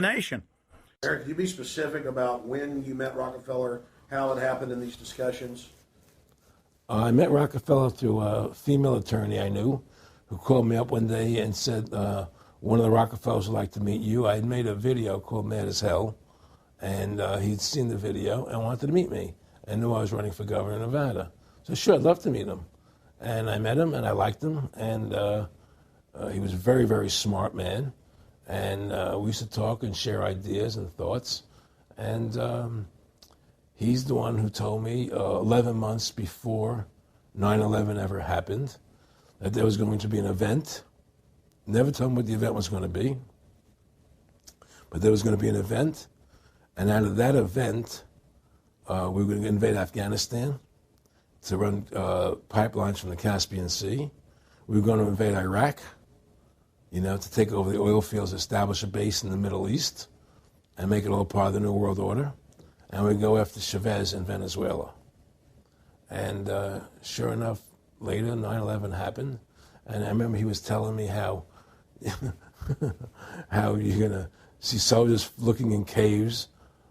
nation. Eric, can you be specific about when you met Rockefeller, how it happened in these discussions? I met Rockefeller through a female attorney I knew who called me up one day and said, one of the Rockefellers would like to meet you. I had made a video called Mad as Hell, and he'd seen the video and wanted to meet me and knew I was running for governor of Nevada. So sure, I'd love to meet him. And I met him, and I liked him, and he was a very, very smart man. And we used to talk and share ideas and thoughts. And he's the one who told me 11 months before 9/11 ever happened that there was going to be an event. Never told him what the event was going to be, but there was going to be an event. And out of that event, we were going to invade Afghanistan to run pipelines from the Caspian Sea. We were going to invade Iraq, to take over the oil fields, establish a base in the Middle East, and make it all part of the New World Order. And we'd go after Chavez in Venezuela. And sure enough, later, 9/11 happened. And I remember he was telling me how how you're going to see soldiers looking in caves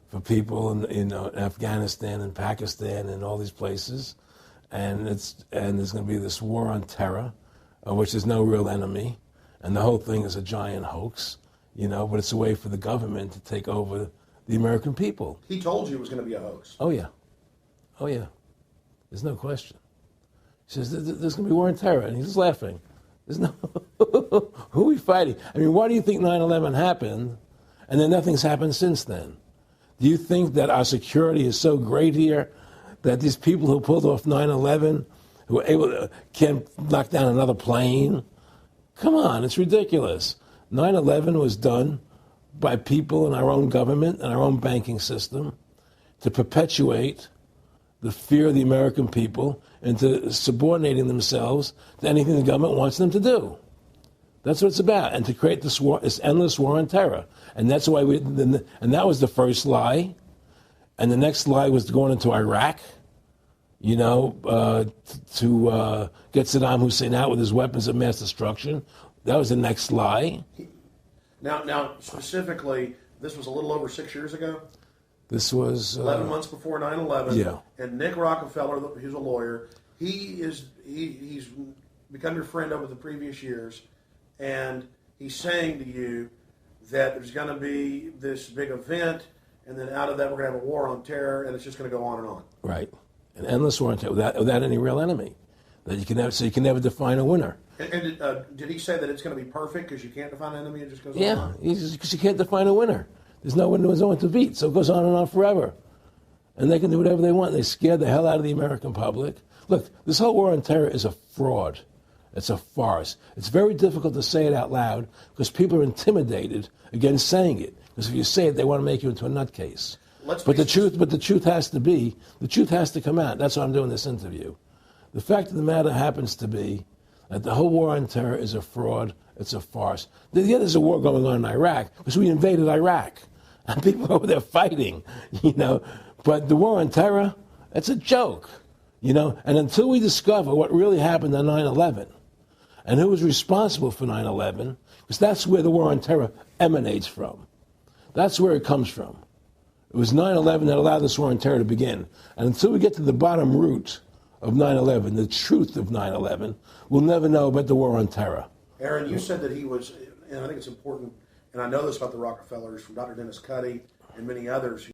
for people in Afghanistan and Pakistan and all these places. And there's going to be this war on terror, of which there's no real enemy. And the whole thing is a giant hoax, but it's a way for the government to take over the American people. He told you it was going to be a hoax. Oh, yeah. Oh, yeah. There's no question. He says, there's going to be war on terror. And he's just laughing. There's no... Who are we fighting? I mean, why do you think 9/11 happened and then nothing's happened since then? Do you think that our security is so great here that these people who pulled off 9/11, who were able to, can't knock down another plane? Come on, it's ridiculous. 9/11 was done by people in our own government and our own banking system to perpetuate the fear of the American people into subordinating themselves to anything the government wants them to do. That's what it's about, and to create this war, this endless war on terror. And that's why and that was the first lie. And the next lie was going into Iraq, to get Saddam Hussein out with his weapons of mass destruction. That was the next lie. Now, specifically, this was a little over 6 years ago? This was... 11 months before 9/11. Yeah. And Nick Rockefeller, who's a lawyer, he's become your friend over the previous years, and he's saying to you that there's going to be this big event, and then out of that we're going to have a war on terror, and it's just going to go on and on. Right. An endless war on terror without any real enemy. That you can never define a winner. And did he say that it's going to be perfect because you can't define an enemy, it just goes on? Yeah, because you can't define a winner. There's no one to beat, so it goes on and on forever. And they can do whatever they want. They scare the hell out of the American public. Look, this whole war on terror is a fraud. It's a farce. It's very difficult to say it out loud because people are intimidated against saying it. Because if you say it, they want to make you into a nutcase. But the truth has to come out. That's why I'm doing this interview. The fact of the matter happens to be that the whole war on terror is a fraud. It's a farce. Yeah, there's a war going on in Iraq because we invaded Iraq. And people are over there fighting, But the war on terror, it's a joke, And until we discover what really happened on 9/11 and who was responsible for 9/11, because that's where the war on terror emanates from. That's where it comes from. It was 9/11 that allowed this war on terror to begin. And until we get to the bottom root of 9/11, the truth of 9/11, we'll never know about the war on terror. Aaron, you said that he was, and I think it's important, and I know this about the Rockefellers from Dr. Dennis Cuddy and many others,